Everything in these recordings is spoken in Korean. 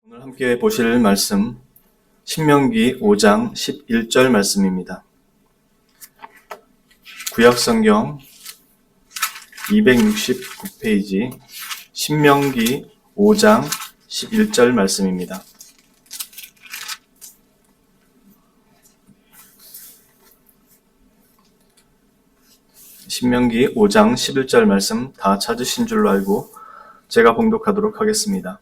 오늘 함께 보실 말씀 신명기 5장 11절 말씀입니다. 구약성경 269페이지 신명기 5장 11절 말씀입니다. 신명기 5장 11절 말씀 다 찾으신 줄로 알고 제가 봉독하도록 하겠습니다.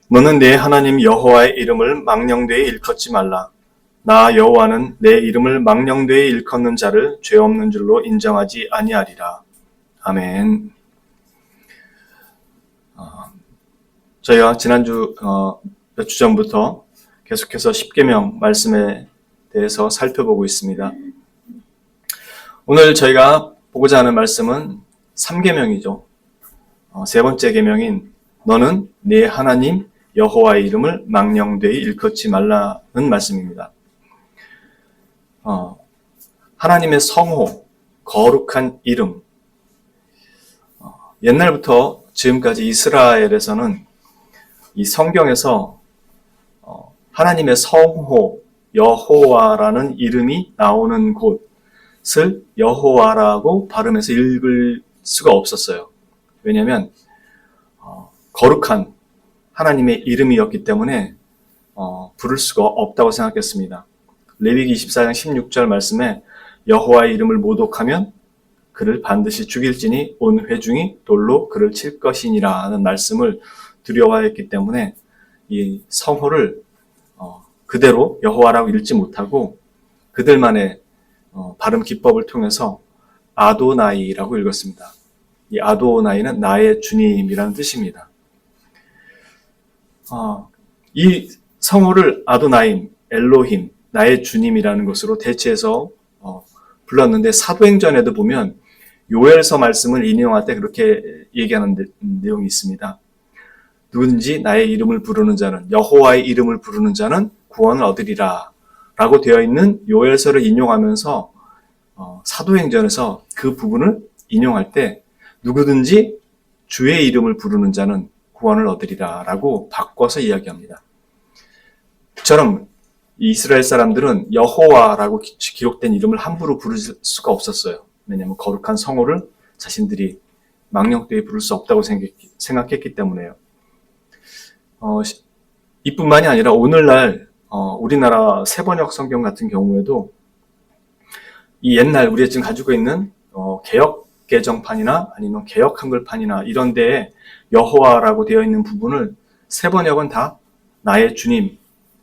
너는 내 하나님 여호와의 이름을 망령되이 일컫지 말라. 나 여호와는 내 이름을 망령되이 일컫는 자를 죄 없는 줄로 인정하지 아니하리라. 아멘. 저희가 지난주 몇 주 전부터 계속해서 십계명 말씀에 대해서 살펴보고 있습니다. 오늘 저희가 보고자 하는 말씀은 3계명이죠. 세 번째 계명인 너는 네 하나님 여호와의 이름을 망령되이 일컫지 말라는 말씀입니다. 하나님의 성호, 거룩한 이름. 옛날부터 지금까지 이스라엘에서는 이 성경에서 하나님의 성호, 여호와라는 이름이 나오는 곳을 여호와라고 발음해서 읽을 수가 없었어요. 왜냐하면 거룩한 하나님의 이름이었기 때문에 부를 수가 없다고 생각했습니다. 레위기 24장 16절 말씀에 여호와의 이름을 모독하면 그를 반드시 죽일지니 온 회중이 돌로 그를 칠 것이니라 하는 말씀을 두려워했기 때문에 이 성호를 그대로 여호와라고 읽지 못하고 그들만의 발음 기법을 통해서 아도나이라고 읽었습니다. 이 아도나이는 나의 주님이라는 뜻입니다. 이 성호를 아도나임, 엘로힘, 나의 주님이라는 것으로 대체해서 불렀는데 사도행전에도 보면 요엘서 말씀을 인용할 때 그렇게 얘기하는 내용이 있습니다. 누구든지 나의 이름을 부르는 자는, 여호와의 이름을 부르는 자는 구원을 얻으리라 라고 되어 있는 요엘서를 인용하면서 사도행전에서 그 부분을 인용할 때 누구든지 주의 이름을 부르는 자는 구원을 얻으리라 라고 바꿔서 이야기합니다. 그처럼 이스라엘 사람들은 여호와라고 기록된 이름을 함부로 부를 수가 없었어요. 왜냐하면 거룩한 성호를 자신들이 망령되이 부를 수 없다고 생각했기 때문에요. 이뿐만이 아니라 오늘날 우리나라 새번역 성경 같은 경우에도 이 옛날 우리가 지금 가지고 있는 개역 개정판이나 아니면 개역 한글판이나 이런 데에 여호와라고 되어 있는 부분을 새번역은 다 나의 주님,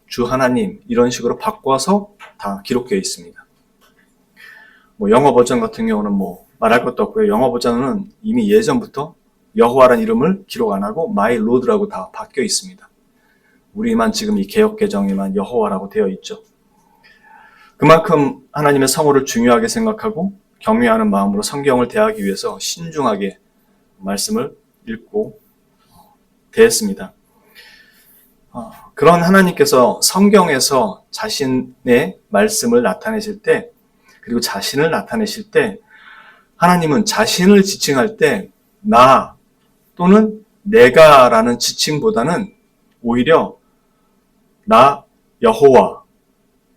주 하나님 이런 식으로 바꿔서 다 기록되어 있습니다. 영어 버전 같은 경우는 말할 것도 없고요. 영어 버전은 이미 예전부터 여호와라는 이름을 기록 안 하고 마이 로드라고 다 바뀌어 있습니다. 우리만 지금 이 개역 개정에만 여호와라고 되어 있죠. 그만큼 하나님의 성호를 중요하게 생각하고 경외하는 마음으로 성경을 대하기 위해서 신중하게 말씀을 읽고 대했습니다. 그런 하나님께서 성경에서 자신의 말씀을 나타내실 때 그리고 자신을 나타내실 때 하나님은 자신을 지칭할 때 나 또는 내가라는 지칭보다는 오히려 나 여호와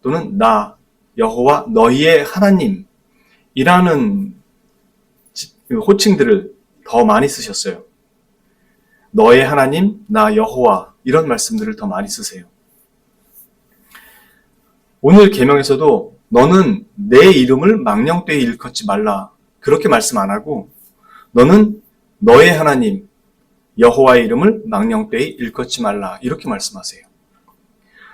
또는 나 여호와 너희의 하나님이라는 호칭들을 더 많이 쓰셨어요. 너의 하나님, 나 여호와 이런 말씀들을 더 많이 쓰세요. 오늘 계명에서도 너는 내 이름을 망령되이 일컫지 말라 그렇게 말씀 안 하고 너는 너의 하나님 여호와의 이름을 망령되이 일컫지 말라 이렇게 말씀하세요.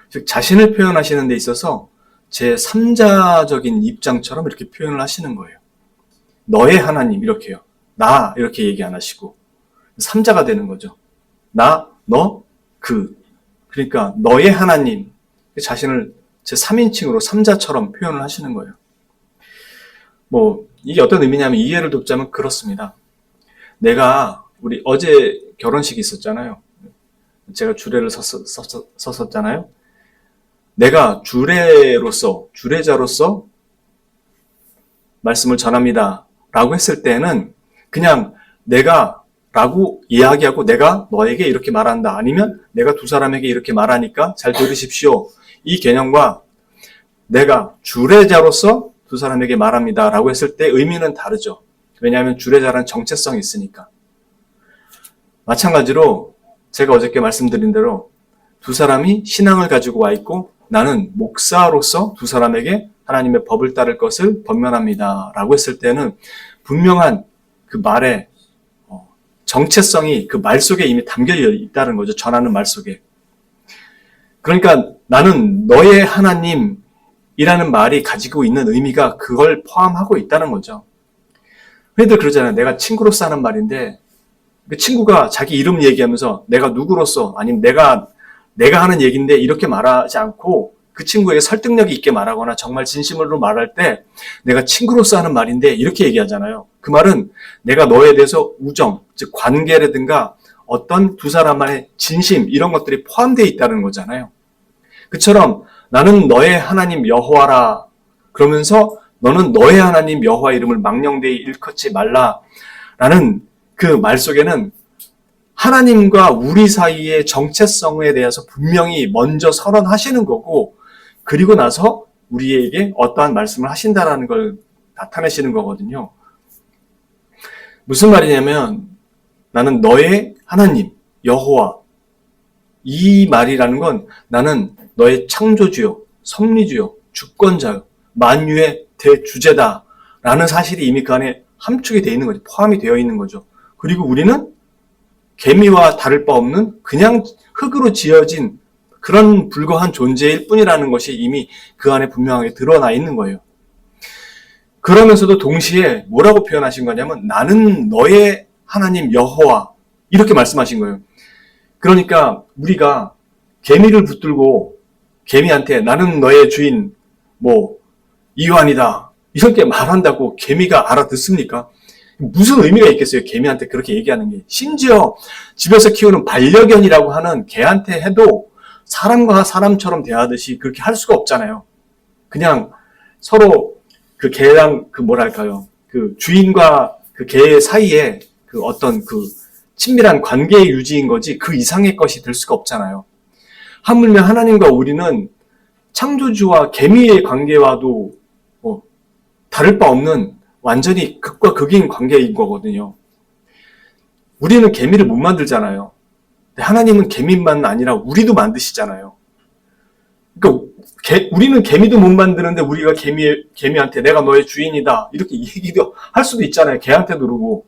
즉 자신을 표현하시는 데 있어서 제3자적인 입장처럼 이렇게 표현을 하시는 거예요. 너의 하나님 이렇게요. 나 이렇게 얘기 안 하시고 3자가 되는 거죠. 나, 너, 그. 그러니까 너의 하나님 자신을 제3인칭으로 3자처럼 표현을 하시는 거예요. 이게 어떤 의미냐면 이해를 돕자면 그렇습니다. 내가 우리 어제 결혼식이 있었잖아요. 제가 주례를 섰었잖아요. 내가 주례자로서 말씀을 전합니다 라고 했을 때는 그냥 내가 라고 이야기하고 내가 너에게 이렇게 말한다. 아니면 내가 두 사람에게 이렇게 말하니까 잘 들으십시오. 이 개념과 내가 주례자로서 두 사람에게 말합니다. 라고 했을 때 의미는 다르죠. 왜냐하면 주례자라는 정체성이 있으니까. 마찬가지로 제가 어저께 말씀드린 대로 두 사람이 신앙을 가지고 와 있고 나는 목사로서 두 사람에게 하나님의 법을 따를 것을 권면합니다. 라고 했을 때는 분명한 그 말의 정체성이 그 말 속에 이미 담겨 있다는 거죠. 전하는 말 속에. 그러니까 나는 너의 하나님이라는 말이 가지고 있는 의미가 그걸 포함하고 있다는 거죠. 흔히들 그러잖아요. 내가 친구로서 하는 말인데 그 친구가 자기 이름 얘기하면서 내가 누구로서 아니면 내가 하는 얘기인데 이렇게 말하지 않고 그 친구에게 설득력이 있게 말하거나 정말 진심으로 말할 때 내가 친구로서 하는 말인데 이렇게 얘기하잖아요. 그 말은 내가 너에 대해서 우정, 즉 관계라든가 어떤 두 사람만의 진심 이런 것들이 포함되어 있다는 거잖아요. 그처럼 나는 너의 하나님 여호와라 그러면서 너는 너의 하나님 여호와 이름을 망령되이 일컫지 말라라는 그 말 속에는 하나님과 우리 사이의 정체성에 대해서 분명히 먼저 선언하시는 거고 그리고 나서 우리에게 어떠한 말씀을 하신다라는 걸 나타내시는 거거든요. 무슨 말이냐면 나는 너의 하나님 여호와 이 말이라는 건 나는 너의 창조주요 섭리주요 주권자요 만유의 대주제다라는 사실이 이미 그 안에 함축이 되어 있는 거죠. 포함이 되어 있는 거죠. 그리고 우리는 개미와 다를 바 없는 그냥 흙으로 지어진 그런 불과한 존재일 뿐이라는 것이 이미 그 안에 분명하게 드러나 있는 거예요. 그러면서도 동시에 뭐라고 표현하신 거냐면 나는 너의 하나님 여호와 이렇게 말씀하신 거예요. 그러니까 우리가 개미를 붙들고 개미한테 나는 너의 주인 이완이다 이렇게 말한다고 개미가 알아듣습니까? 무슨 의미가 있겠어요? 개미한테 그렇게 얘기하는 게. 심지어 집에서 키우는 반려견이라고 하는 개한테 해도 사람과 사람처럼 대하듯이 그렇게 할 수가 없잖아요. 그냥 서로 그 개랑 그 주인과 그 개 사이에 그 어떤 그 친밀한 관계의 유지인 거지 그 이상의 것이 될 수가 없잖아요. 하물며 하나님과 우리는 창조주와 개미의 관계와도 다를 바 없는 완전히 극과 극인 관계인 거거든요. 우리는 개미를 못 만들잖아요. 하나님은 개미만 아니라 우리도 만드시잖아요. 그러니까 우리는 개미도 못 만드는데 우리가 개미한테 내가 너의 주인이다 이렇게 얘기도 할 수도 있잖아요. 개한테도 그러고.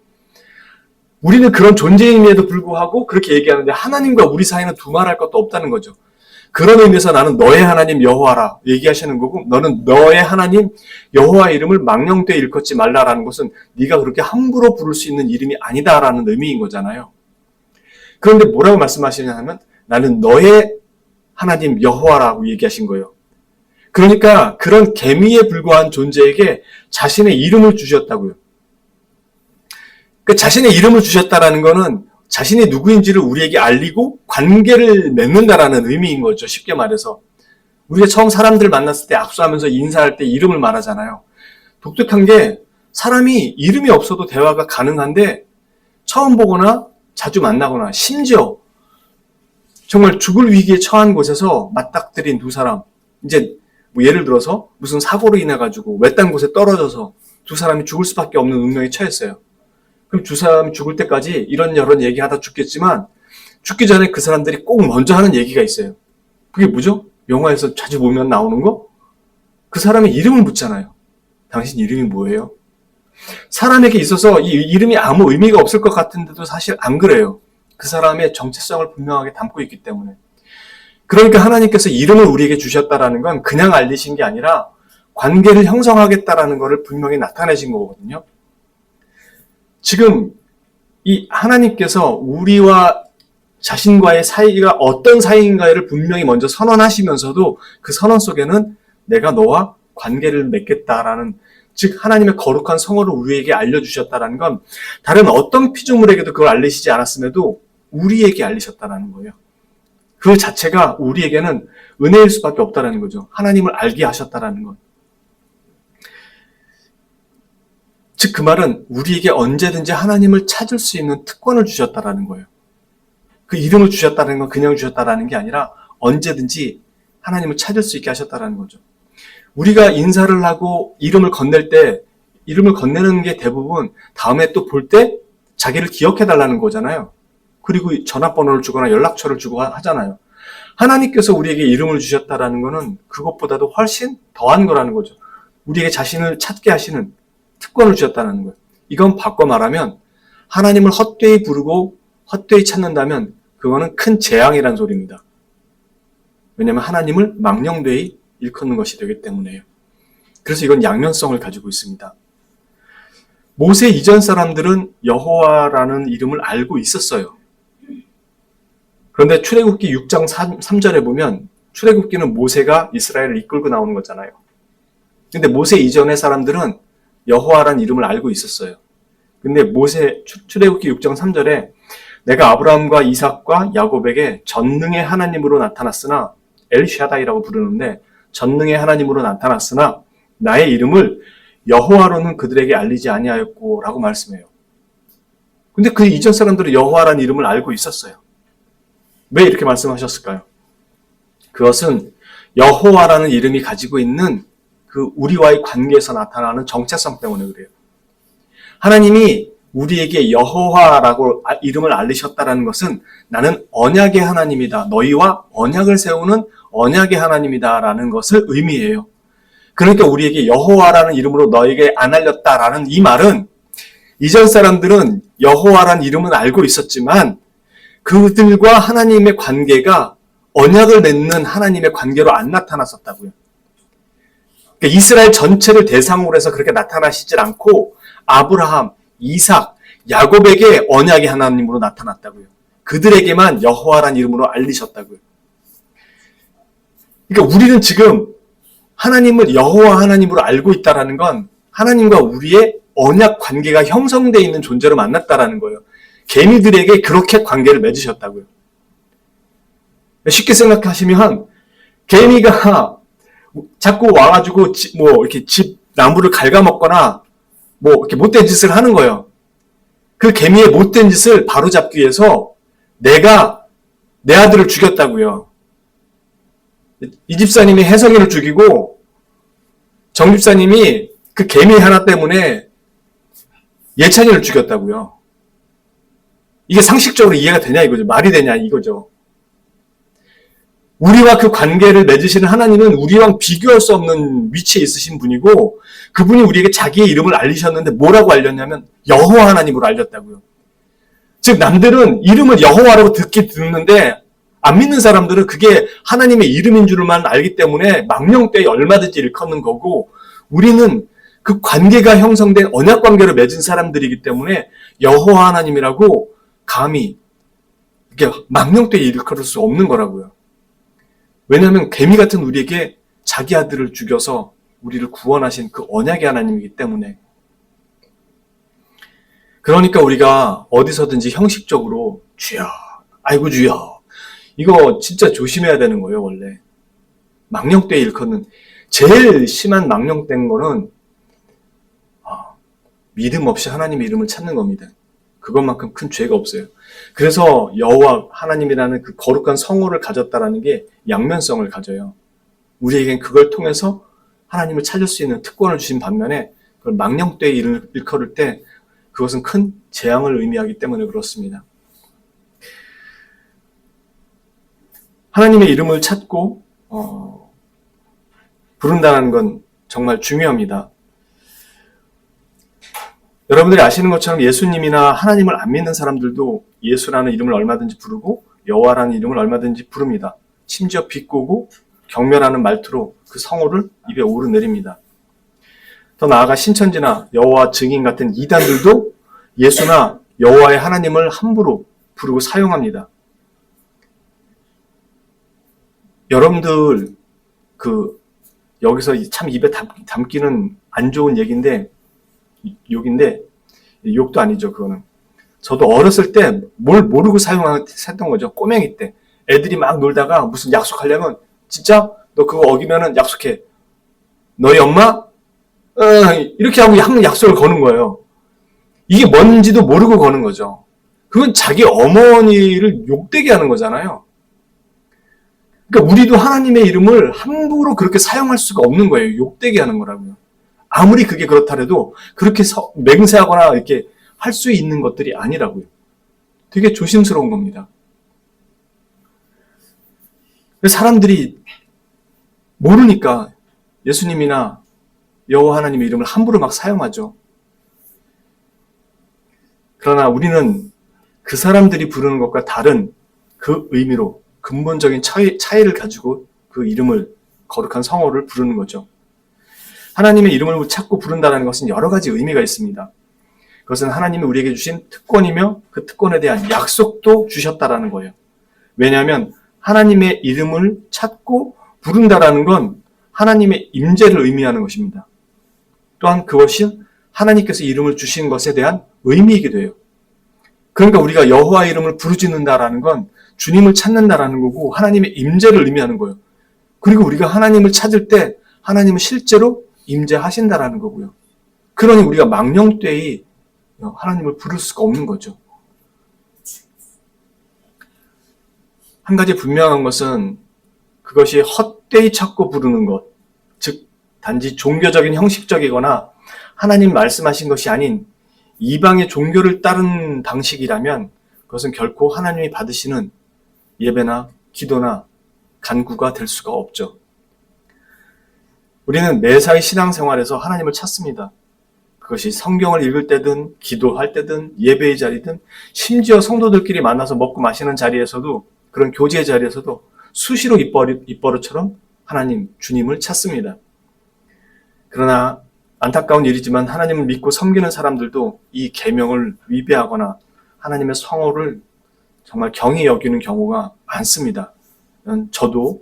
우리는 그런 존재임에도 불구하고 그렇게 얘기하는데 하나님과 우리 사이는 두말할 것도 없다는 거죠. 그런 의미에서 나는 너의 하나님 여호와라 얘기하시는 거고 너는 너의 하나님 여호와 이름을 망령되이 일컫지 말라라는 것은 네가 그렇게 함부로 부를 수 있는 이름이 아니다라는 의미인 거잖아요. 그런데 뭐라고 말씀하시냐면 나는 너의 하나님 여호와라고 얘기하신 거예요. 그러니까 그런 개미에 불과한 존재에게 자신의 이름을 주셨다고요. 그 자신의 이름을 주셨다라는 거는 자신이 누구인지를 우리에게 알리고 관계를 맺는다라는 의미인 거죠. 쉽게 말해서. 우리가 처음 사람들 만났을 때 악수하면서 인사할 때 이름을 말하잖아요. 독특한 게 사람이 이름이 없어도 대화가 가능한데 처음 보거나 자주 만나거나 심지어 정말 죽을 위기에 처한 곳에서 맞닥뜨린 두 사람 이제 예를 들어서 무슨 사고로 인해 가지고 외딴 곳에 떨어져서 두 사람이 죽을 수밖에 없는 운명에 처했어요. 그럼 두 사람이 죽을 때까지 이런저런 얘기하다 죽겠지만 죽기 전에 그 사람들이 꼭 먼저 하는 얘기가 있어요. 그게 뭐죠? 영화에서 자주 보면 나오는 거? 그 사람의 이름을 묻잖아요. 당신 이름이 뭐예요? 사람에게 있어서 이 이름이 아무 의미가 없을 것 같은데도 사실 안 그래요. 그 사람의 정체성을 분명하게 담고 있기 때문에. 그러니까 하나님께서 이름을 우리에게 주셨다라는 건 그냥 알리신 게 아니라 관계를 형성하겠다라는 것을 분명히 나타내신 거거든요. 지금 이 하나님께서 우리와 자신과의 사이가 어떤 사이인가를 분명히 먼저 선언하시면서도 그 선언 속에는 내가 너와 관계를 맺겠다라는 즉 하나님의 거룩한 성호를 우리에게 알려주셨다라는 건 다른 어떤 피조물에게도 그걸 알리시지 않았음에도 우리에게 알리셨다라는 거예요. 그 자체가 우리에게는 은혜일 수밖에 없다라는 거죠. 하나님을 알게 하셨다라는 것. 즉 그 말은 우리에게 언제든지 하나님을 찾을 수 있는 특권을 주셨다라는 거예요. 그 이름을 주셨다는 건 그냥 주셨다라는 게 아니라 언제든지 하나님을 찾을 수 있게 하셨다라는 거죠. 우리가 인사를 하고 이름을 건넬 때 이름을 건네는 게 대부분 다음에 또 볼 때 자기를 기억해달라는 거잖아요. 그리고 전화번호를 주거나 연락처를 주고 하잖아요. 하나님께서 우리에게 이름을 주셨다라는 거는 그것보다도 훨씬 더한 거라는 거죠. 우리에게 자신을 찾게 하시는 특권을 주셨다는 거예요. 이건 바꿔 말하면 하나님을 헛되이 부르고 헛되이 찾는다면 그거는 큰 재앙이라는 소리입니다. 왜냐하면 하나님을 망령되이 일컫는 것이 되기 때문에요. 그래서 이건 양면성을 가지고 있습니다. 모세 이전 사람들은 여호와라는 이름을 알고 있었어요. 그런데 출애굽기 6장 3절에 보면 출애굽기는 모세가 이스라엘을 이끌고 나오는 거잖아요. 근데 모세 이전의 사람들은 여호와라는 이름을 알고 있었어요. 근데 출애굽기 6장 3절에 내가 아브라함과 이삭과 야곱에게 전능의 하나님으로 나타났으나 엘샤다이라고 부르는데 전능의 하나님으로 나타났으나 나의 이름을 여호와로는 그들에게 알리지 아니하였고 라고 말씀해요. 근데 그 이전 사람들은 여호와라는 이름을 알고 있었어요. 왜 이렇게 말씀하셨을까요? 그것은 여호와라는 이름이 가지고 있는 그 우리와의 관계에서 나타나는 정체성 때문에 그래요. 하나님이 우리에게 여호와라고 이름을 알리셨다는 것은 나는 언약의 하나님이다. 너희와 언약을 세우는 언약의 하나님이다라는 것을 의미해요. 그러니까 우리에게 여호와라는 이름으로 너에게 안 알렸다라는 이 말은 이전 사람들은 여호와라는 이름은 알고 있었지만 그들과 하나님의 관계가 언약을 맺는 하나님의 관계로 안 나타났었다고요. 그러니까 이스라엘 전체를 대상으로 해서 그렇게 나타나시질 않고 아브라함, 이삭, 야곱에게 언약의 하나님으로 나타났다고요. 그들에게만 여호와라는 이름으로 알리셨다고요. 그러니까 우리는 지금 하나님을 여호와 하나님으로 알고 있다는 건 하나님과 우리의 언약 관계가 형성되어 있는 존재로 만났다는 거예요. 개미들에게 그렇게 관계를 맺으셨다고요. 쉽게 생각하시면 개미가 자꾸 와가지고 이렇게 집 나무를 갉아먹거나 이렇게 못된 짓을 하는 거예요. 그 개미의 못된 짓을 바로잡기 위해서 내가 내 아들을 죽였다고요. 이 집사님이 혜성이를 죽이고 정 집사님이 그 개미 하나 때문에 예찬이를 죽였다고요. 이게 상식적으로 이해가 되냐 이거죠. 말이 되냐 이거죠. 우리와 그 관계를 맺으시는 하나님은 우리랑 비교할 수 없는 위치에 있으신 분이고 그분이 우리에게 자기의 이름을 알리셨는데 뭐라고 알렸냐면 여호와 하나님으로 알렸다고요. 즉 남들은 이름을 여호와라고 듣는데 안 믿는 사람들은 그게 하나님의 이름인 줄만 알기 때문에 망령되이 얼마든지 일컫는 거고 우리는 그 관계가 형성된 언약 관계를 맺은 사람들이기 때문에 여호와 하나님이라고 감히 이렇게 망령되이 일컬을 수 없는 거라고요. 왜냐하면 개미 같은 우리에게 자기 아들을 죽여서 우리를 구원하신 그 언약의 하나님이기 때문에 그러니까 우리가 어디서든지 형식적으로 주여, 아이고 주여 이거 진짜 조심해야 되는 거예요. 원래 망령되이 일컫는 제일 심한 망령된 거는 믿음 없이 하나님의 이름을 찾는 겁니다. 그것만큼 큰 죄가 없어요. 그래서 여호와 하나님이라는 그 거룩한 성호를 가졌다라는 게 양면성을 가져요. 우리에겐 그걸 통해서 하나님을 찾을 수 있는 특권을 주신 반면에 그걸 망령되이 일컬을 때 그것은 큰 재앙을 의미하기 때문에 그렇습니다. 하나님의 이름을 찾고 부른다는 건 정말 중요합니다. 여러분들이 아시는 것처럼 예수님이나 하나님을 안 믿는 사람들도 예수라는 이름을 얼마든지 부르고 여호와라는 이름을 얼마든지 부릅니다. 심지어 비꼬고 경멸하는 말투로 그 성호를 입에 오르내립니다. 더 나아가 신천지나 여호와 증인 같은 이단들도 예수나 여호와의 하나님을 함부로 부르고 사용합니다. 여러분들 여기서 참 입에 담기는 안 좋은 욕인데 욕도 아니죠. 그거는 저도 어렸을 때 뭘 모르고 사용했던 거죠. 꼬맹이 때 애들이 막 놀다가 무슨 약속하려면 진짜 너 그거 어기면은 약속해. 너희 엄마 이렇게 하고 약속을 거는 거예요. 이게 뭔지도 모르고 거는 거죠. 그건 자기 어머니를 욕되게 하는 거잖아요. 그러니까 우리도 하나님의 이름을 함부로 그렇게 사용할 수가 없는 거예요. 욕되게 하는 거라고요. 아무리 그게 그렇다래도 그렇게 맹세하거나 이렇게 할 수 있는 것들이 아니라고요. 되게 조심스러운 겁니다. 사람들이 모르니까 예수님이나 여호와 하나님의 이름을 함부로 막 사용하죠. 그러나 우리는 그 사람들이 부르는 것과 다른 그 의미로 근본적인 차이를 가지고 그 이름을, 거룩한 성호를 부르는 거죠. 하나님의 이름을 찾고 부른다는 것은 여러 가지 의미가 있습니다. 그것은 하나님이 우리에게 주신 특권이며 그 특권에 대한 약속도 주셨다라는 거예요. 왜냐하면 하나님의 이름을 찾고 부른다라는 건 하나님의 임재를 의미하는 것입니다. 또한 그것이 하나님께서 이름을 주신 것에 대한 의미이기도 해요. 그러니까 우리가 여호와 이름을 부르짖는다라는 건 주님을 찾는다라는 거고 하나님의 임재를 의미하는 거예요. 그리고 우리가 하나님을 찾을 때 하나님은 실제로 임재하신다라는 거고요. 그러니 우리가 망령되이 하나님을 부를 수가 없는 거죠. 한 가지 분명한 것은 그것이 헛되이 찾고 부르는 것, 즉 단지 종교적인 형식적이거나 하나님 말씀하신 것이 아닌 이방의 종교를 따른 방식이라면 그것은 결코 하나님이 받으시는 예배나 기도나 간구가 될 수가 없죠. 우리는 매사의 신앙생활에서 하나님을 찾습니다. 그것이 성경을 읽을 때든 기도할 때든 예배의 자리든 심지어 성도들끼리 만나서 먹고 마시는 자리에서도, 그런 교제의 자리에서도 수시로 입버릇처럼 하나님, 주님을 찾습니다. 그러나 안타까운 일이지만 하나님을 믿고 섬기는 사람들도 이 계명을 위배하거나 하나님의 성호를 정말 경히 여기는 경우가 많습니다. 저도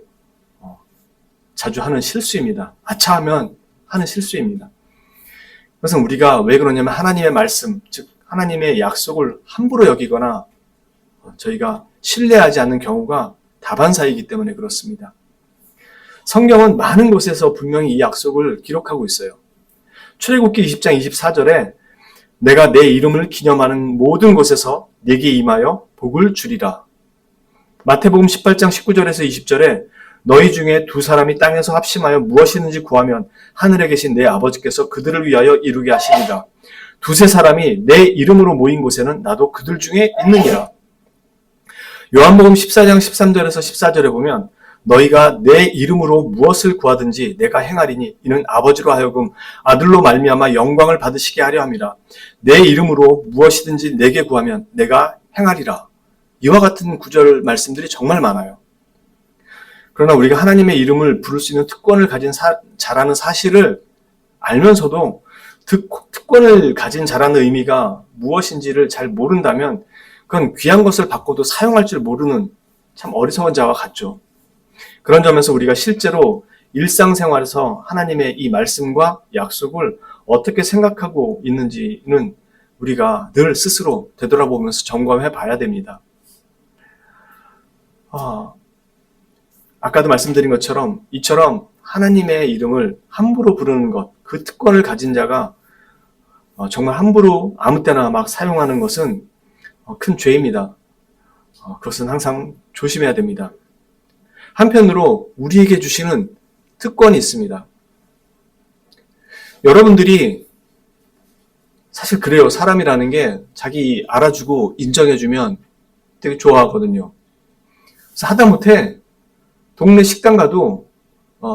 자주 하는 실수입니다. 아차하면 하는 실수입니다. 그것은 우리가 왜 그러냐면 하나님의 말씀, 즉 하나님의 약속을 함부로 여기거나 저희가 신뢰하지 않는 경우가 다반사이기 때문에 그렇습니다. 성경은 많은 곳에서 분명히 이 약속을 기록하고 있어요. 출애굽기 20장 24절에 내가 내 이름을 기념하는 모든 곳에서 네게 임하여 복을 주리라. 마태복음 18장 19절에서 20절에 너희 중에 두 사람이 땅에서 합심하여 무엇이든지 구하면 하늘에 계신 내 아버지께서 그들을 위하여 이루게 하시리라. 두세 사람이 내 이름으로 모인 곳에는 나도 그들 중에 있느니라. 요한복음 14장 13절에서 14절에 보면 너희가 내 이름으로 무엇을 구하든지 내가 행하리니 이는 아버지로 하여금 아들로 말미암아 영광을 받으시게 하려 함이라. 내 이름으로 무엇이든지 내게 구하면 내가 행하리라. 이와 같은 구절 말씀들이 정말 많아요. 그러나 우리가 하나님의 이름을 부를 수 있는 특권을 가진 자라는 사실을 알면서도 특권을 가진 자라는 의미가 무엇인지를 잘 모른다면 그건 귀한 것을 받고도 사용할 줄 모르는 참 어리석은 자와 같죠. 그런 점에서 우리가 실제로 일상생활에서 하나님의 이 말씀과 약속을 어떻게 생각하고 있는지는 우리가 늘 스스로 되돌아보면서 점검해 봐야 됩니다. 아까도 말씀드린 것처럼 이처럼 하나님의 이름을 함부로 부르는 것, 그 특권을 가진 자가 정말 함부로 아무 때나 막 사용하는 것은 큰 죄입니다. 그것은 항상 조심해야 됩니다. 한편으로 우리에게 주시는 특권이 있습니다. 여러분들이 사실 그래요. 사람이라는 게 자기 알아주고 인정해주면 되게 좋아하거든요. 그래서 하다못해 동네 식당 가도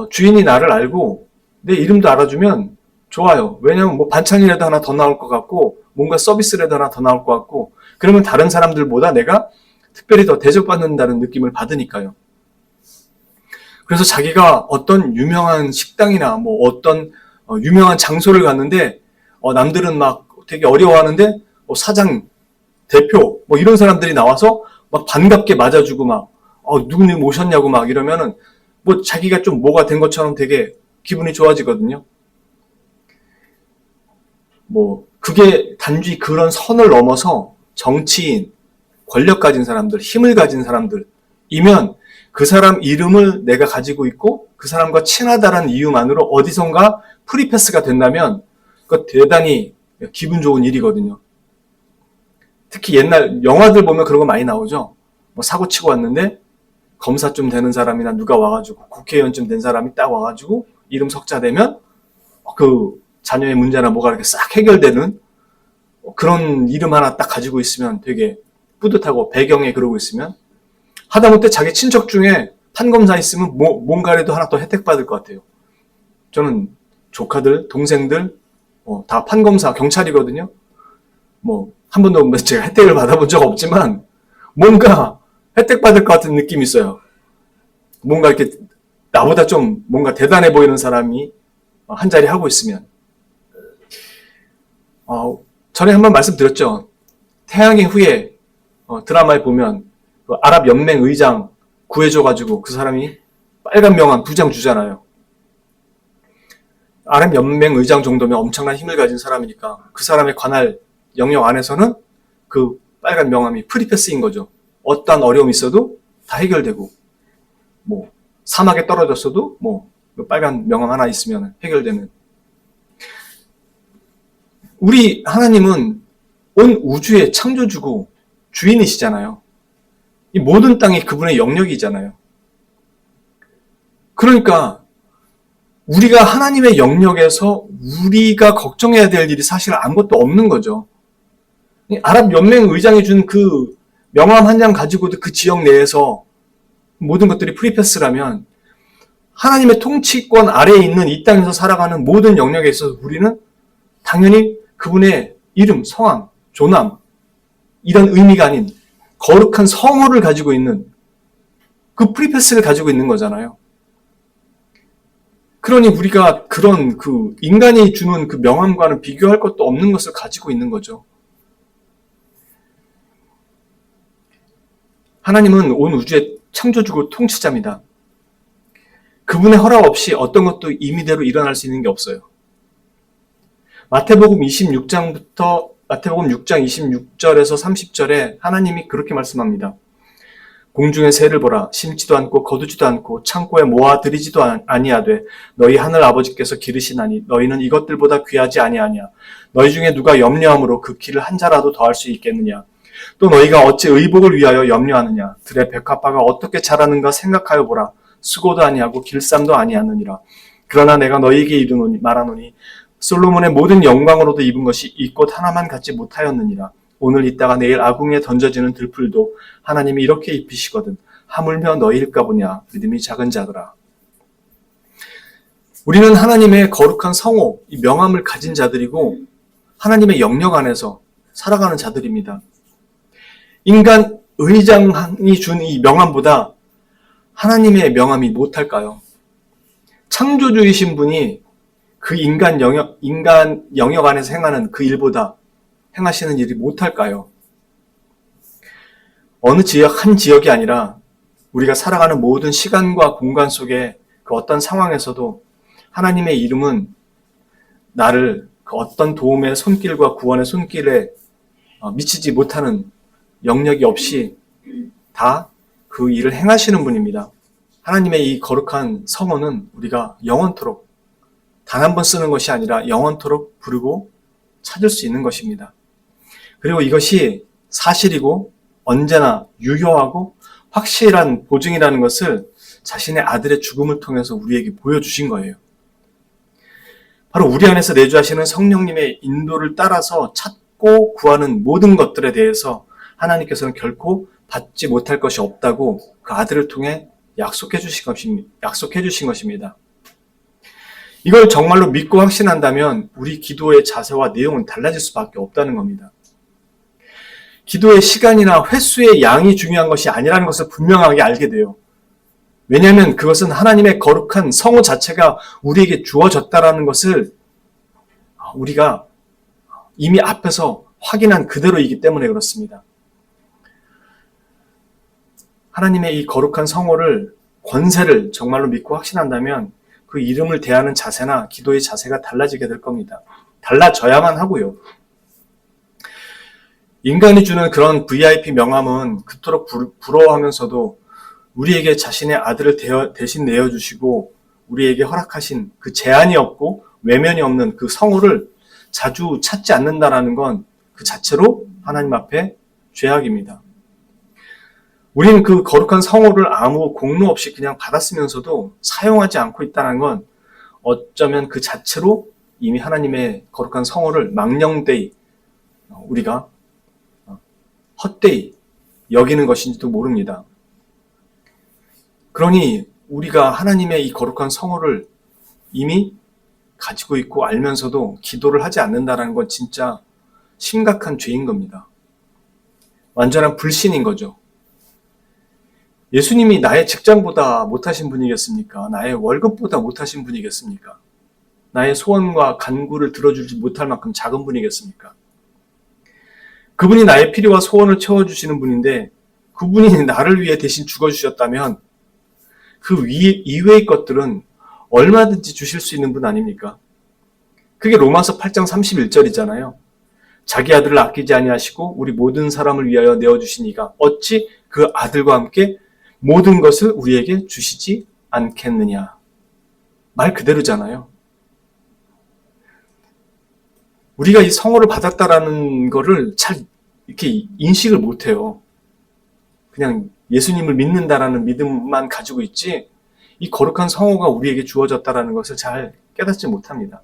주인이 나를 알고 내 이름도 알아주면 좋아요. 왜냐하면 뭐 반찬이라도 하나 더 나올 것 같고 뭔가 서비스라도 하나 더 나올 것 같고 그러면 다른 사람들보다 내가 특별히 더 대접받는다는 느낌을 받으니까요. 그래서 자기가 어떤 유명한 식당이나 뭐 어떤 유명한 장소를 갔는데 남들은 막 되게 어려워하는데 사장, 대표 뭐 이런 사람들이 나와서 막 반갑게 맞아주고 막 누구님 오셨냐고 막 이러면은 뭐 자기가 좀 뭐가 된 것처럼 되게 기분이 좋아지거든요. 뭐 그게 단지 그런 선을 넘어서 정치인, 권력 가진 사람들, 힘을 가진 사람들이면 그 사람 이름을 내가 가지고 있고 그 사람과 친하다는 이유만으로 어디선가 프리패스가 된다면 그거 대단히 기분 좋은 일이거든요. 특히 옛날 영화들 보면 그런 거 많이 나오죠. 뭐 사고 치고 왔는데 검사쯤 되는 사람이나 누가 와가지고 국회의원쯤 된 사람이 딱 와가지고 이름 석자되면 그 자녀의 문제나 뭐가 이렇게 싹 해결되는 그런 이름 하나 딱 가지고 있으면 되게 뿌듯하고 배경에 그러고 있으면 하다못해 자기 친척 중에 판검사 있으면 뭔가라도 하나 더 혜택 받을 것 같아요. 저는 조카들, 동생들 다 판검사, 경찰이거든요. 한 번도 제가 혜택을 받아본 적 없지만 뭔가 혜택 받을 것 같은 느낌이 있어요. 뭔가 이렇게 나보다 좀 뭔가 대단해 보이는 사람이 한 자리 하고 있으면. 전에 한번 말씀드렸죠. 태양의 후예 드라마에 보면 그 아랍 연맹 의장 구해줘가지고 그 사람이 빨간 명함 2장 주잖아요. 아랍 연맹 의장 정도면 엄청난 힘을 가진 사람이니까 그 사람에 관할 영역 안에서는 그 빨간 명함이 프리패스인 거죠. 어떠한 어려움이 있어도 다 해결되고 사막에 떨어졌어도 빨간 명함 하나 있으면 해결되는. 우리 하나님은 온 우주의 창조주고 주인이시잖아요. 이 모든 땅이 그분의 영역이잖아요. 그러니까 우리가 하나님의 영역에서 우리가 걱정해야 될 일이 사실 아무것도 없는 거죠. 아랍 연맹 의장이 준 그 명함 한 장 가지고도 그 지역 내에서 모든 것들이 프리패스라면 하나님의 통치권 아래에 있는 이 땅에서 살아가는 모든 영역에 있어서 우리는 당연히 그분의 이름, 성함, 존함 이런 의미가 아닌 거룩한 성호를 가지고 있는 그 프리패스를 가지고 있는 거잖아요. 그러니 우리가 그런 그 인간이 주는 그 명함과는 비교할 것도 없는 것을 가지고 있는 거죠. 하나님은 온 우주의 창조주고 통치자입니다. 그분의 허락 없이 어떤 것도 임의대로 일어날 수 있는 게 없어요. 마태복음 6장 26절에서 30절에 하나님이 그렇게 말씀합니다. 공중의 새를 보라. 심지도 않고 거두지도 않고 창고에 모아들이지도 아니하되 너희 하늘 아버지께서 기르시나니 너희는 이것들보다 귀하지 아니하냐. 너희 중에 누가 염려함으로 그 키를 한 자라도 더할 수 있겠느냐. 또 너희가 어찌 의복을 위하여 염려하느냐. 들의 백합화가 어떻게 자라는가 생각하여 보라. 수고도 아니하고 길쌈도 아니하느니라. 그러나 내가 너희에게 말하노니 솔로몬의 모든 영광으로도 입은 것이 이 꽃 하나만 갖지 못하였느니라. 오늘 있다가 내일 아궁이에 던져지는 들풀도 하나님이 이렇게 입히시거든. 하물며 너희일까 보냐. 믿음이 작은 자들아. 우리는 하나님의 거룩한 성호, 이 명함을 가진 자들이고 하나님의 영역 안에서 살아가는 자들입니다. 인간 의장이 준 이 명함보다 하나님의 명함이 못할까요? 창조주이신 분이 그 인간 영역 안에서 행하는 그 일보다 행하시는 일이 못할까요? 어느 한 지역이 아니라 우리가 살아가는 모든 시간과 공간 속에 그 어떤 상황에서도 하나님의 이름은 나를 그 어떤 도움의 손길과 구원의 손길에 미치지 못하는 영역이 없이 다 그 일을 행하시는 분입니다. 하나님의 이 거룩한 성호는 우리가 영원토록 단 한 번 쓰는 것이 아니라 영원토록 부르고 찾을 수 있는 것입니다. 그리고 이것이 사실이고 언제나 유효하고 확실한 보증이라는 것을 자신의 아들의 죽음을 통해서 우리에게 보여주신 거예요. 바로 우리 안에서 내주하시는 성령님의 인도를 따라서 찾고 구하는 모든 것들에 대해서 하나님께서는 결코 받지 못할 것이 없다고 그 아들을 통해 약속해 주신 것입니다. 이걸 정말로 믿고 확신한다면 우리 기도의 자세와 내용은 달라질 수밖에 없다는 겁니다. 기도의 시간이나 횟수의 양이 중요한 것이 아니라는 것을 분명하게 알게 돼요. 왜냐하면 그것은 하나님의 거룩한 성호 자체가 우리에게 주어졌다라는 것을 우리가 이미 앞에서 확인한 그대로이기 때문에 그렇습니다. 하나님의 이 거룩한 성호를, 권세를 정말로 믿고 확신한다면 그 이름을 대하는 자세나 기도의 자세가 달라지게 될 겁니다. 달라져야만 하고요. 인간이 주는 그런 VIP 명함은 그토록 부러워하면서도 우리에게 자신의 아들을 대신 내어주시고 우리에게 허락하신 그 제한이 없고 외면이 없는 그 성호를 자주 찾지 않는다라는 건 그 자체로 하나님 앞에 죄악입니다. 우리는 그 거룩한 성호를 아무 공로 없이 그냥 받았으면서도 사용하지 않고 있다는 건 어쩌면 그 자체로 이미 하나님의 거룩한 성호를 망령되이 우리가 헛되이 여기는 것인지도 모릅니다. 그러니 우리가 하나님의 이 거룩한 성호를 이미 가지고 있고 알면서도 기도를 하지 않는다는 건 진짜 심각한 죄인 겁니다. 완전한 불신인 거죠. 예수님이 나의 직장보다 못하신 분이겠습니까? 나의 월급보다 못하신 분이겠습니까? 나의 소원과 간구를 들어주지 못할 만큼 작은 분이겠습니까? 그분이 나의 필요와 소원을 채워주시는 분인데 그분이 나를 위해 대신 죽어주셨다면 그 이외의 것들은 얼마든지 주실 수 있는 분 아닙니까? 그게 로마서 8장 31절이잖아요. 자기 아들을 아끼지 아니하시고 우리 모든 사람을 위하여 내어주신 이가 어찌 그 아들과 함께 모든 것을 우리에게 주시지 않겠느냐. 말 그대로잖아요. 우리가 이 성호를 받았다라는 거를 잘 이렇게 인식을 못해요. 그냥 예수님을 믿는다라는 믿음만 가지고 있지 이 거룩한 성호가 우리에게 주어졌다라는 것을 잘 깨닫지 못합니다.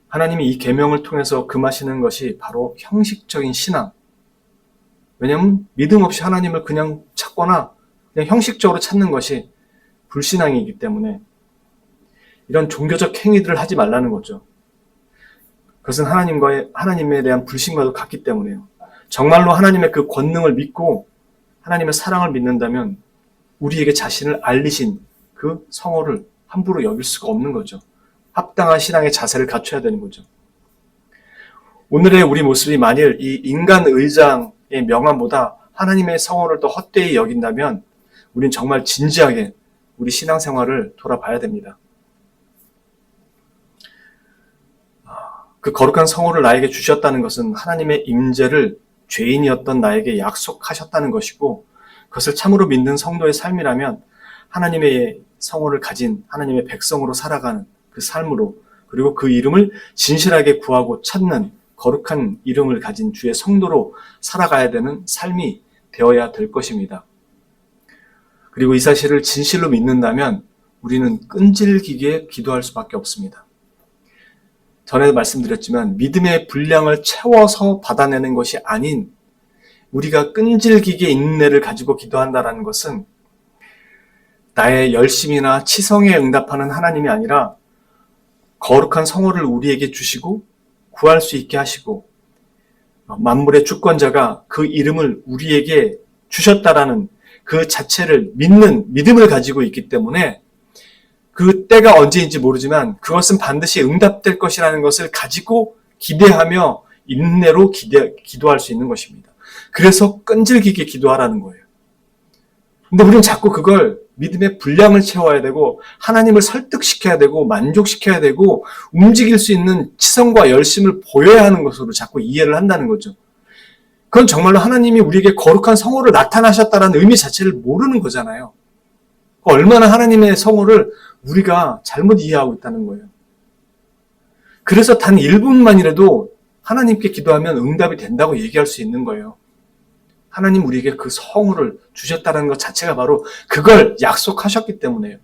하나님이 이 계명을 통해서 금하시는 것이 바로 형식적인 신앙. 왜냐하면 믿음 없이 하나님을 그냥 찾거나 그냥 형식적으로 찾는 것이 불신앙이기 때문에 이런 종교적 행위들을 하지 말라는 거죠. 그것은 하나님에 대한 불신과도 같기 때문에요. 정말로 하나님의 그 권능을 믿고 하나님의 사랑을 믿는다면 우리에게 자신을 알리신 그 성호를 함부로 여길 수가 없는 거죠. 합당한 신앙의 자세를 갖춰야 되는 거죠. 오늘의 우리 모습이 만일 이 인간 의장의 명함보다 하나님의 성호를 더 헛되이 여긴다면 우린 정말 진지하게 우리 신앙생활을 돌아봐야 됩니다. 그 거룩한 성호를 나에게 주셨다는 것은 하나님의 임재를 죄인이었던 나에게 약속하셨다는 것이고 그것을 참으로 믿는 성도의 삶이라면 하나님의 성호를 가진 하나님의 백성으로 살아가는 그 삶으로 그리고 그 이름을 진실하게 구하고 찾는 거룩한 이름을 가진 주의 성도로 살아가야 되는 삶이 되어야 될 것입니다. 그리고 이 사실을 진실로 믿는다면 우리는 끈질기게 기도할 수밖에 없습니다. 전에도 말씀드렸지만 믿음의 분량을 채워서 받아내는 것이 아닌 우리가 끈질기게 인내를 가지고 기도한다는 것은 나의 열심이나 치성에 응답하는 하나님이 아니라 거룩한 성호를 우리에게 주시고 구할 수 있게 하시고 만물의 주권자가 그 이름을 우리에게 주셨다라는 그 자체를 믿는 믿음을 가지고 있기 때문에 그 때가 언제인지 모르지만 그것은 반드시 응답될 것이라는 것을 가지고 기대하며 인내로 기도할 수 있는 것입니다. 그래서 끈질기게 기도하라는 거예요. 근데 우리는 자꾸 그걸 믿음의 분량을 채워야 되고 하나님을 설득시켜야 되고 만족시켜야 되고 움직일 수 있는 치성과 열심을 보여야 하는 것으로 자꾸 이해를 한다는 거죠. 그건 정말로 하나님이 우리에게 거룩한 성호를 나타나셨다는 의미 자체를 모르는 거잖아요. 얼마나 하나님의 성호를 우리가 잘못 이해하고 있다는 거예요. 그래서 단 1분만이라도 하나님께 기도하면 응답이 된다고 얘기할 수 있는 거예요. 하나님 우리에게 그 성호를 주셨다는 것 자체가 바로 그걸 약속하셨기 때문에요.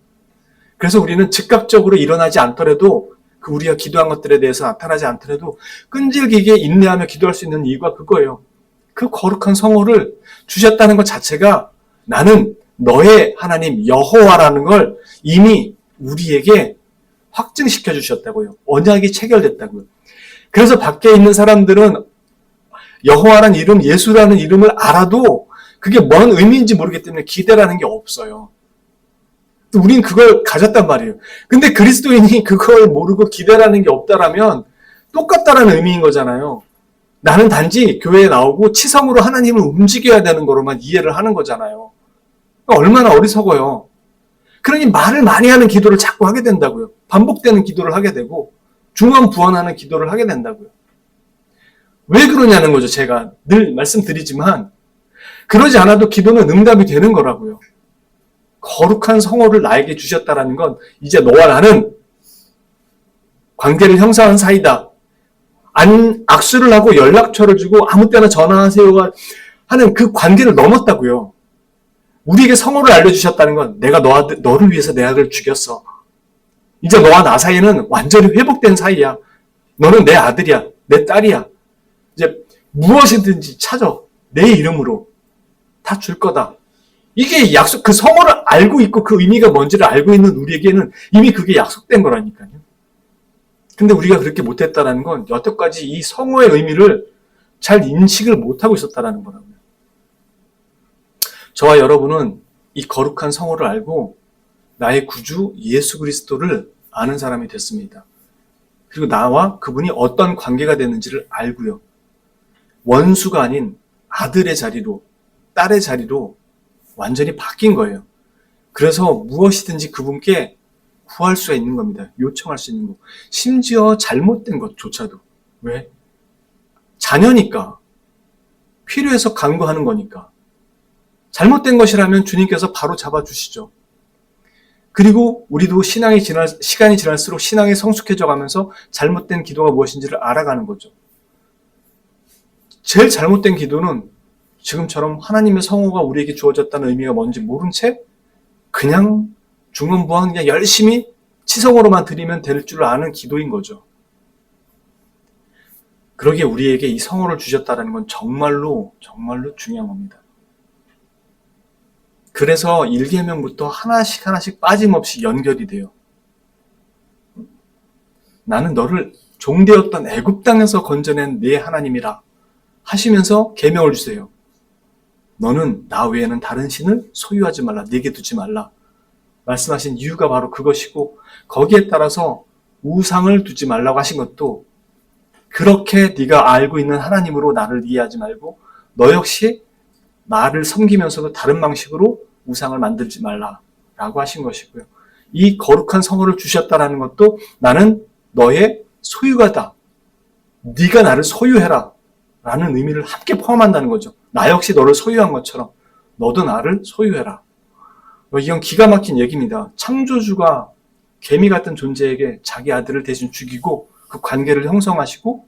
그래서 우리는 즉각적으로 일어나지 않더라도 그 우리가 기도한 것들에 대해서 나타나지 않더라도 끈질기게 인내하며 기도할 수 있는 이유가 그거예요. 그 거룩한 성호를 주셨다는 것 자체가 나는 너의 하나님 여호와라는 걸 이미 우리에게 확증시켜 주셨다고요. 언약이 체결됐다고요. 그래서 밖에 있는 사람들은 여호와라는 이름, 예수라는 이름을 알아도 그게 뭔 의미인지 모르기 때문에 기대라는 게 없어요. 우린 그걸 가졌단 말이에요. 근데 그리스도인이 그걸 모르고 기대라는 게 없다라면 똑같다라는 의미인 거잖아요. 나는 단지 교회에 나오고 치성으로 하나님을 움직여야 되는 거로만 이해를 하는 거잖아요. 얼마나 어리석어요. 그러니 말을 많이 하는 기도를 자꾸 하게 된다고요. 반복되는 기도를 하게 되고 중언부언하는 기도를 하게 된다고요. 왜 그러냐는 거죠. 제가 늘 말씀드리지만 그러지 않아도 기도는 응답이 되는 거라고요. 거룩한 성호를 나에게 주셨다라는 건 이제 너와 나는 관계를 형성한 사이다. 악수를 하고 연락처를 주고 아무 때나 전화하세요가 하는 그 관계를 넘었다고요. 우리에게 성호를 알려주셨다는 건 내가 너를 위해서 내 아들을 죽였어. 이제 너와 나 사이에는 완전히 회복된 사이야. 너는 내 아들이야. 내 딸이야. 이제 무엇이든지 찾아. 내 이름으로 다 줄 거다. 이게 약속, 그 성호를 알고 있고 그 의미가 뭔지를 알고 있는 우리에게는 이미 그게 약속된 거라니까요. 근데 우리가 그렇게 못했다는 건 여태까지 이 성호의 의미를 잘 인식을 못하고 있었다는 거라고요. 저와 여러분은 이 거룩한 성호를 알고 나의 구주 예수 그리스도를 아는 사람이 됐습니다. 그리고 나와 그분이 어떤 관계가 됐는지를 알고요. 원수가 아닌 아들의 자리로, 딸의 자리로 완전히 바뀐 거예요. 그래서 무엇이든지 그분께 구할 수가 있는 겁니다. 요청할 수 있는 거. 심지어 잘못된 것조차도. 왜? 자녀니까. 필요해서 간구하는 거니까. 잘못된 것이라면 주님께서 바로 잡아주시죠. 그리고 우리도 시간이 지날수록 신앙이 성숙해져 가면서 잘못된 기도가 무엇인지를 알아가는 거죠. 제일 잘못된 기도는 지금처럼 하나님의 성호가 우리에게 주어졌다는 의미가 뭔지 모른 채 그냥 중언부언 그냥 열심히 치성으로만 드리면 될 줄 아는 기도인 거죠. 그러기에 우리에게 이 성호를 주셨다는 건 정말로 중요한 겁니다. 그래서 1계명부터 하나씩 빠짐없이 연결이 돼요. 나는 너를 종되었던 애굽 땅에서 건져낸 네 하나님이라 하시면서 계명을 주세요. 너는 나 외에는 다른 신을 소유하지 말라. 네게 두지 말라. 말씀하신 이유가 바로 그것이고 거기에 따라서 우상을 두지 말라고 하신 것도 그렇게 네가 알고 있는 하나님으로 나를 이해하지 말고 너 역시 나를 섬기면서도 다른 방식으로 우상을 만들지 말라라고 하신 것이고요. 이 거룩한 성호를 주셨다라는 것도 나는 너의 소유가다. 네가 나를 소유해라 라는 의미를 함께 포함한다는 거죠. 나 역시 너를 소유한 것처럼 너도 나를 소유해라. 이건 기가 막힌 얘기입니다. 창조주가 개미 같은 존재에게 자기 아들을 대신 죽이고 그 관계를 형성하시고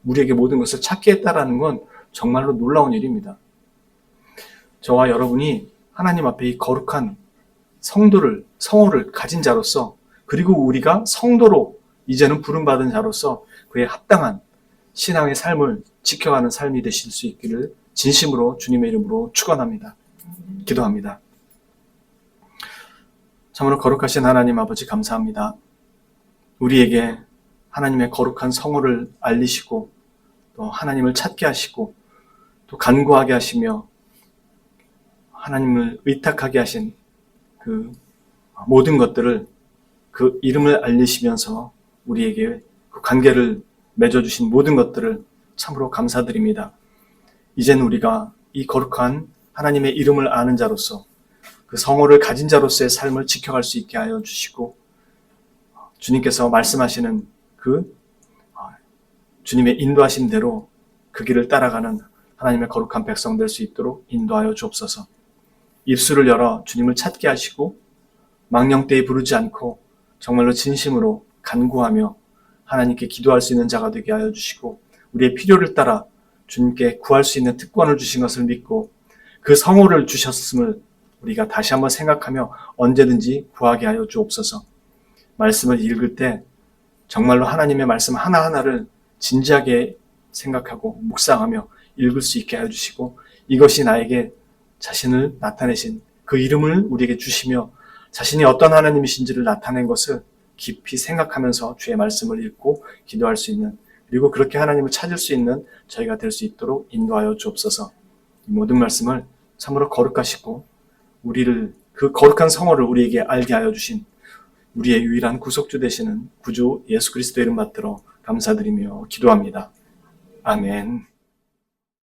우리에게 모든 것을 찾게 했다라는 건 정말로 놀라운 일입니다. 저와 여러분이 하나님 앞에 이 거룩한 성호를 가진 자로서 그리고 우리가 성도로 이제는 부름받은 자로서 그에 합당한 신앙의 삶을 지켜가는 삶이 되실 수 있기를 진심으로 주님의 이름으로 축원합니다. 기도합니다. 참으로 거룩하신 하나님 아버지 감사합니다. 우리에게 하나님의 거룩한 성호를 알리시고 또 하나님을 찾게 하시고 또 간구하게 하시며 하나님을 의탁하게 하신 그 모든 것들을 그 이름을 알리시면서 우리에게 그 관계를 맺어주신 모든 것들을 참으로 감사드립니다. 이제는 우리가 이 거룩한 하나님의 이름을 아는 자로서 그 성호를 가진 자로서의 삶을 지켜갈 수 있게 하여 주시고 주님께서 말씀하시는 그 주님의 인도하심대로 그 길을 따라가는 하나님의 거룩한 백성 될 수 있도록 인도하여 주옵소서. 입술을 열어 주님을 찾게 하시고 망령되이 부르지 않고 정말로 진심으로 간구하며 하나님께 기도할 수 있는 자가 되게 하여 주시고 우리의 필요를 따라 주님께 구할 수 있는 특권을 주신 것을 믿고 그 성호를 주셨음을 우리가 다시 한번 생각하며 언제든지 구하게 하여 주옵소서. 말씀을 읽을 때 정말로 하나님의 말씀 하나하나를 진지하게 생각하고 묵상하며 읽을 수 있게 하여 주시고 이것이 나에게 자신을 나타내신 그 이름을 우리에게 주시며 자신이 어떤 하나님이신지를 나타낸 것을 깊이 생각하면서 주의 말씀을 읽고 기도할 수 있는 그리고 그렇게 하나님을 찾을 수 있는 저희가 될 수 있도록 인도하여 주옵소서. 이 모든 말씀을 참으로 거룩하시고 우리를 그 거룩한 성호를 우리에게 알게 하여 주신 우리의 유일한 구속주 되시는 구주 예수 그리스도 이름 받들어 감사드리며 기도합니다. 아멘.